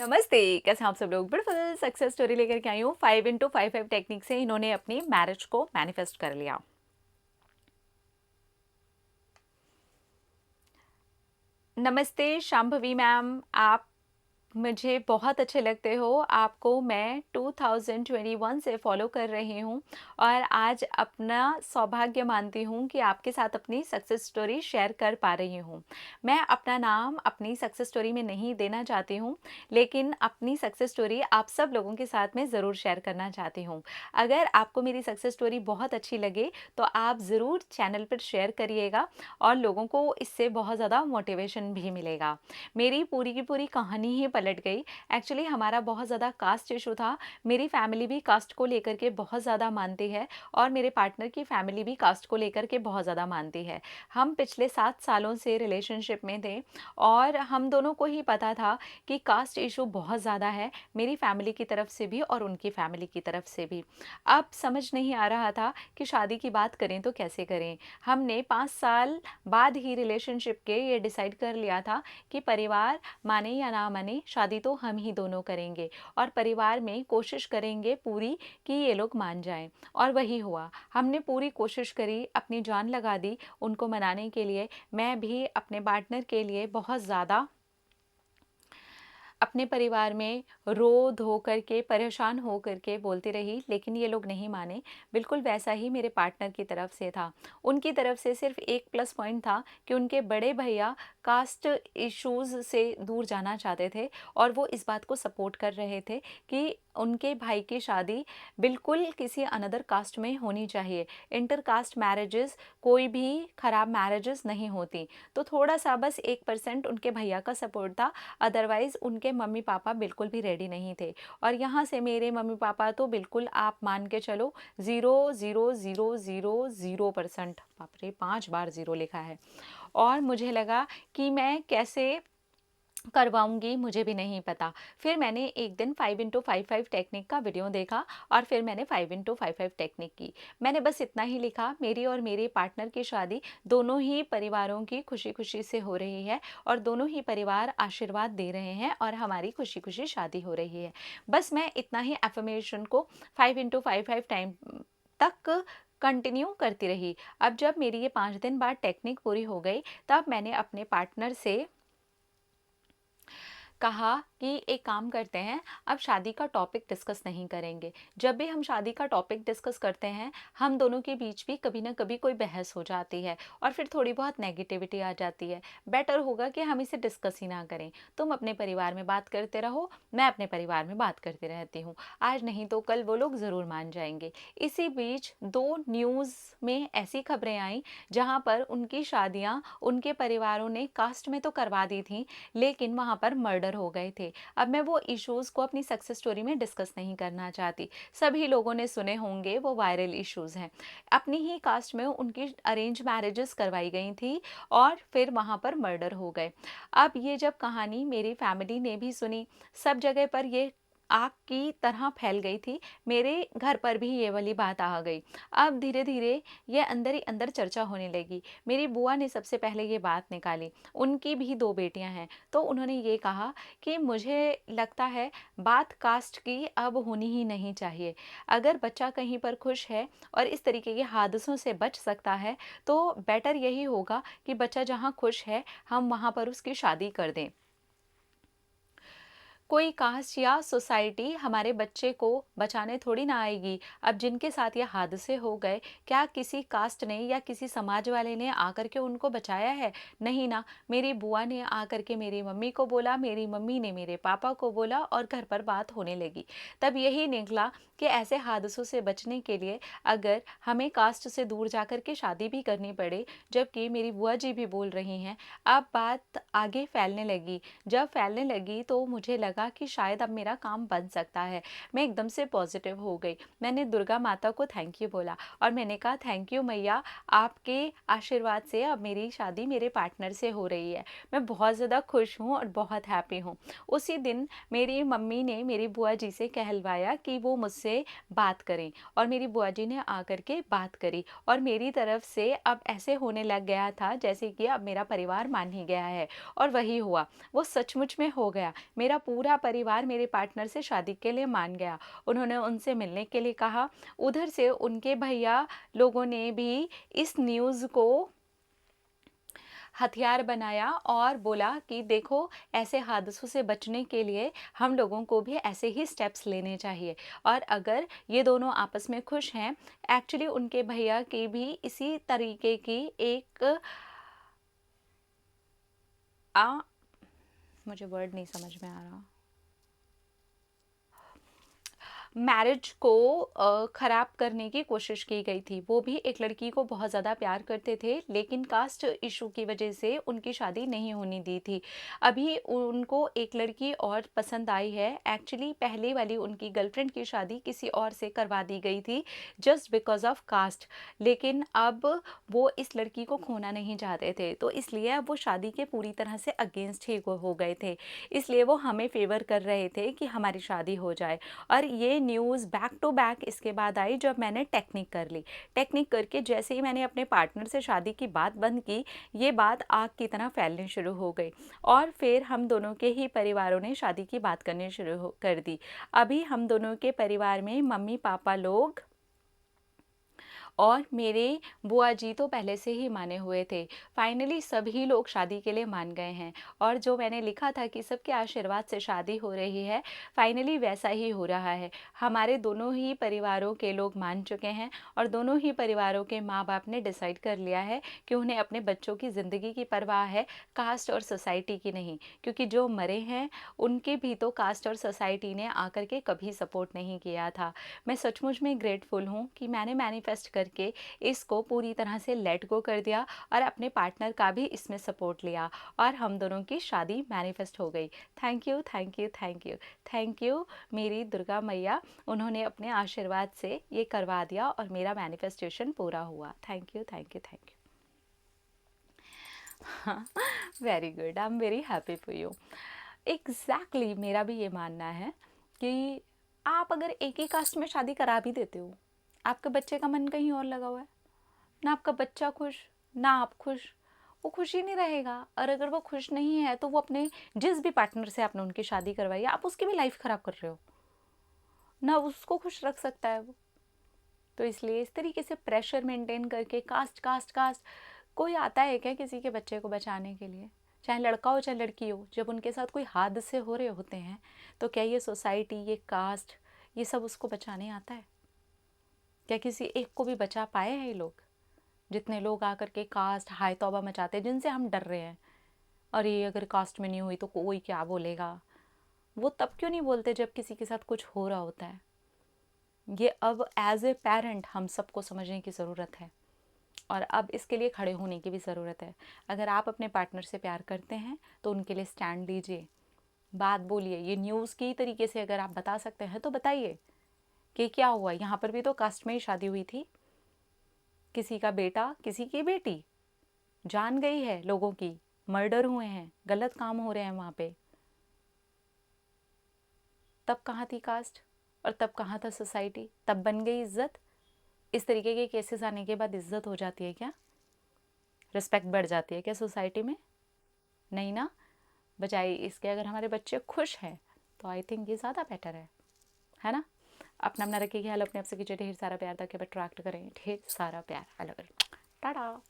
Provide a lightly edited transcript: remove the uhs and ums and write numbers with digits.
नमस्ते। कैसे हैं आप सब लोग? ब्यूटीफुल सक्सेस स्टोरी लेकर के आई हूँ। 5 into 5 टेक्निक से इन्होंने अपनी मैरिज को मैनिफेस्ट कर लिया। नमस्ते शांभवी मैम, आप मुझे बहुत अच्छे लगते हो। आपको मैं 2021 से फॉलो कर रही हूँ और आज अपना सौभाग्य मानती हूँ कि आपके साथ अपनी सक्सेस स्टोरी शेयर कर पा रही हूँ। मैं अपना नाम अपनी सक्सेस स्टोरी में नहीं देना चाहती हूँ, लेकिन अपनी सक्सेस स्टोरी आप सब लोगों के साथ में ज़रूर शेयर करना चाहती हूँ। अगर आपको मेरी सक्सेस स्टोरी बहुत अच्छी लगे तो आप ज़रूर चैनल पर शेयर करिएगा और लोगों को इससे बहुत ज़्यादा मोटिवेशन भी मिलेगा। मेरी पूरी की पूरी कहानी ही पलट गई। एक्चुअली हमारा बहुत ज़्यादा कास्ट इशू था। मेरी फैमिली भी कास्ट को लेकर के बहुत ज़्यादा मानती है और मेरे पार्टनर की फैमिली भी कास्ट को लेकर के बहुत ज़्यादा मानती है। हम पिछले 7 सालों से रिलेशनशिप में थे और हम दोनों को ही पता था कि कास्ट इशू बहुत ज़्यादा है, मेरी फैमिली की तरफ से भी और उनकी फैमिली की तरफ से भी। अब समझ नहीं आ रहा था कि शादी की बात करें तो कैसे करें। हमने 5 साल बाद ही रिलेशनशिप के ये डिसाइड कर लिया था कि परिवार माने या ना माने, शादी तो हम ही दोनों करेंगे और परिवार में कोशिश करेंगे पूरी कि ये लोग मान जाएं। और वही हुआ। हमने पूरी कोशिश करी, अपनी जान लगा दी उनको मनाने के लिए। मैं भी अपने पार्टनर के लिए बहुत ज़्यादा अपने परिवार में रो धो करके परेशान हो करके बोलती रही, लेकिन ये लोग नहीं माने। बिल्कुल वैसा ही मेरे पार्टनर की तरफ से था। उनकी तरफ से सिर्फ एक प्लस पॉइंट था कि उनके बड़े भैया कास्ट इश्यूज़ से दूर जाना चाहते थे और वो इस बात को सपोर्ट कर रहे थे कि उनके भाई की शादी बिल्कुल किसी अनदर कास्ट में होनी चाहिए। इंटर कास्ट मैरिजेस कोई भी ख़राब मैरिजेस नहीं होती। तो थोड़ा सा बस 1% उनके भैया का सपोर्ट था, अदरवाइज़ उनके मम्मी पापा बिल्कुल भी रेडी नहीं थे। और यहाँ से मेरे मम्मी पापा तो बिल्कुल आप मान के चलो 0,0,0,0,0%। बाप रे, 5 बार ज़ीरो लिखा है। और मुझे लगा कि मैं कैसे करवाऊँगी, मुझे भी नहीं पता। फिर मैंने एक दिन 5 into 5 टेक्निक का वीडियो देखा और फिर मैंने 5 into 5 टेक्निक की। मैंने बस इतना ही लिखा, मेरी और मेरे पार्टनर की शादी दोनों ही परिवारों की खुशी-खुशी से हो रही है और दोनों ही परिवार आशीर्वाद दे रहे हैं और हमारी खुशी-खुशी शादी हो रही है। बस मैं इतना ही अफ़र्मेशन को 5 into 5 टाइम तक कंटिन्यू करती रही। अब जब मेरी ये 5 दिन बाद टेक्निक पूरी हो गई, तब मैंने अपने पार्टनर से कहा कि एक काम करते हैं, अब शादी का टॉपिक डिस्कस नहीं करेंगे। जब भी हम शादी का टॉपिक डिस्कस करते हैं, हम दोनों के बीच भी कभी ना कभी कोई बहस हो जाती है और फिर थोड़ी बहुत नेगेटिविटी आ जाती है। बेटर होगा कि हम इसे डिस्कस ही ना करें। तुम अपने परिवार में बात करते रहो, मैं अपने परिवार में बात करती रहती हूँ। आज नहीं तो कल वो लोग ज़रूर मान जाएंगे। इसी बीच 2 न्यूज़ में ऐसी खबरें आईं जहाँ पर उनकी शादियाँ उनके परिवारों ने कास्ट में तो करवा दी थी, लेकिन वहाँ पर मर्डर हो गए थे। अब मैं वो इश्यूज़ को अपनी सक्सेस स्टोरी में डिस्कस नहीं करना चाहती। सभी लोगों ने सुने होंगे, वो वायरल इश्यूज़ हैं। अपनी ही कास्ट में उनकी अरेंज मैरिजेस करवाई गई थी और फिर वहाँ पर मर्डर हो गए। अब ये जब कहानी मेरी फैमिली ने भी सुनी, सब जगह पर ये आग की तरह फैल गई थी। मेरे घर पर भी ये वाली बात आ गई। अब धीरे-धीरे ये अंदर ही अंदर चर्चा होने लगी। मेरी बुआ ने सबसे पहले ये बात निकाली। उनकी भी 2 बेटियाँ हैं, तो उन्होंने ये कहा कि मुझे लगता है बात कास्ट की अब होनी ही नहीं चाहिए। अगर बच्चा कहीं पर खुश है और इस तरीके के हादसों से बच सकता है, तो बेटर यही होगा कि बच्चा जहाँ खुश है, हम वहाँ पर उसकी शादी कर दें। कोई कास्ट या सोसाइटी हमारे बच्चे को बचाने थोड़ी ना आएगी। अब जिनके साथ ये हादसे हो गए, क्या किसी कास्ट ने या किसी समाज वाले ने आकर के उनको बचाया है? नहीं ना। मेरी बुआ ने आकर के मेरी मम्मी को बोला, मेरी मम्मी ने मेरे पापा को बोला और घर पर बात होने लगी। तब यही निकला कि ऐसे हादसों से बचने के लिए अगर हमें कास्ट से दूर जाकर के शादी भी करनी पड़े, जबकि मेरी बुआ जी भी बोल रही हैं, अब बात आगे फैलने लगी। जब फैलने लगी तो मुझे लगा कि शायद अब मेरा काम बन सकता है। मैं एकदम से पॉजिटिव हो गई। मैंने दुर्गा माता को थैंक यू बोला और मैंने कहा, थैंक यू मैया, आपके आशीर्वाद से अब मेरी शादी मेरे पार्टनर से हो रही है। मैं बहुत ज़्यादा खुश हूँ और बहुत हैप्पी हूँ। उसी दिन मेरी मम्मी ने मेरी बुआ जी से कहलवाया कि वो मुझसे बात करें और मेरी बुआ जी ने आकर के बात करी और मेरी तरफ से अब ऐसे होने लग गया था जैसे कि अब मेरा परिवार मान ही गया है। और वही हुआ, वो सचमुच में हो गया। मेरा पूरा पूरा परिवार मेरे पार्टनर से शादी के लिए मान गया। उन्होंने उनसे मिलने के लिए कहा। उधर से उनके भैया लोगों ने भी इस न्यूज़ को हथियार बनाया और बोला कि देखो, ऐसे हादसों से बचने के लिए हम लोगों को भी ऐसे ही स्टेप्स लेने चाहिए। और अगर ये दोनों आपस में खुश हैं, एक्चुअली उनके भैया की भी इसी तरीके की एक मुझे वर्ड नहीं समझ में आ रहा, मैरिज को ख़राब करने की कोशिश की गई थी। वो भी एक लड़की को बहुत ज़्यादा प्यार करते थे, लेकिन कास्ट इशू की वजह से उनकी शादी नहीं होने दी थी। अभी उनको एक लड़की और पसंद आई है। एक्चुअली पहले वाली उनकी गर्लफ्रेंड की शादी किसी और से करवा दी गई थी जस्ट बिकॉज ऑफ कास्ट, लेकिन अब वो इस लड़की को खोना नहीं चाहते थे, तो इसलिए अब वो शादी के पूरी तरह से अगेंस्ट ही हो गए थे। इसलिए वो हमें फेवर कर रहे थे कि हमारी शादी हो जाए। और ये न्यूज़ बैक टू बैक इसके बाद आई जब मैंने टेक्निक कर ली। टेक्निक करके जैसे ही मैंने अपने पार्टनर से शादी की बात बंद की, ये बात आग की तरह फैलने शुरू हो गई और फिर हम दोनों के ही परिवारों ने शादी की बात करनी शुरू कर दी। अभी हम दोनों के परिवार में मम्मी पापा लोग और मेरे बुआ जी तो पहले से ही माने हुए थे। फाइनली सभी लोग शादी के लिए मान गए हैं और जो मैंने लिखा था कि सबके आशीर्वाद से शादी हो रही है, फाइनली वैसा ही हो रहा है। हमारे दोनों ही परिवारों के लोग मान चुके हैं और दोनों ही परिवारों के माँ बाप ने डिसाइड कर लिया है कि उन्हें अपने बच्चों की ज़िंदगी की परवाह है, कास्ट और सोसाइटी की नहीं। क्योंकि जो मरे हैं उनके भी तो कास्ट और सोसाइटी ने आकर के कभी सपोर्ट नहीं किया था। मैं सचमुच में ग्रेटफुल हूँ कि मैंने मैनिफेस्ट करके इसको पूरी तरह से लेट गो कर दिया और अपने पार्टनर का भी इसमें सपोर्ट लिया और हम दोनों की शादी मैनिफेस्ट हो गई। Thank you, thank you, thank you, thank you मेरी दुर्गा मैया, उन्होंने अपने आशीर्वाद से ये करवा दिया और मेरा मैनिफेस्टेशन पूरा हुआ। Thank you, thank you, thank you. Very good, I am very happy for you. Exactly मेरा भी ये मानना है कि आप अगर एक ही कास्ट में शादी करा भी देते हो, आपके बच्चे का मन कहीं और लगा हुआ है, ना आपका बच्चा खुश ना आप खुश, वो खुश ही नहीं रहेगा। और अगर वो खुश नहीं है तो वो अपने जिस भी पार्टनर से आपने उनकी शादी करवाई है, आप उसकी भी लाइफ खराब कर रहे हो, ना उसको खुश रख सकता है वो। तो इसलिए इस तरीके से प्रेशर मेंटेन करके कास्ट कास्ट कास्ट, कोई आता है क्या किसी के बच्चे को बचाने के लिए? चाहे लड़का हो चाहे लड़की हो, जब उनके साथ कोई हादसे हो रहे होते हैं तो क्या ये सोसाइटी, ये कास्ट, ये सब उसको बचाने आता है? क्या किसी एक को भी बचा पाए हैं ये लोग? जितने लोग आकर के कास्ट हाय तौबा मचाते हैं, जिनसे हम डर रहे हैं, और ये अगर कास्ट में नहीं हुई तो कोई क्या बोलेगा, वो तब क्यों नहीं बोलते जब किसी के साथ कुछ हो रहा होता है? ये अब एज ए पेरेंट हम सबको समझने की ज़रूरत है और अब इसके लिए खड़े होने की भी ज़रूरत है। अगर आप अपने पार्टनर से प्यार करते हैं तो उनके लिए स्टैंड लीजिए, बात बोलिए। ये न्यूज़ की तरीके से अगर आप बता सकते हैं तो बताइए कि क्या हुआ। यहाँ पर भी तो कास्ट में ही शादी हुई थी, किसी का बेटा किसी की बेटी, जान गई है लोगों की, मर्डर हुए हैं, गलत काम हो रहे हैं वहाँ पे। तब कहाँ थी कास्ट और तब कहाँ था सोसाइटी? तब बन गई इज्जत। इस तरीके के केसेस आने के बाद इज्जत हो जाती है क्या? रिस्पेक्ट बढ़ जाती है क्या सोसाइटी में? नहीं ना। बजाय इसके अगर हमारे बच्चे खुश हैं तो आई थिंक ये ज़्यादा बेटर है ना? अपना रखिए ख्याल, अपने आप से कीजिए ढेर सारा प्यार ताकि अब अट्रैक्ट करें ढेर सारा प्यार। अलग अलग टाटा।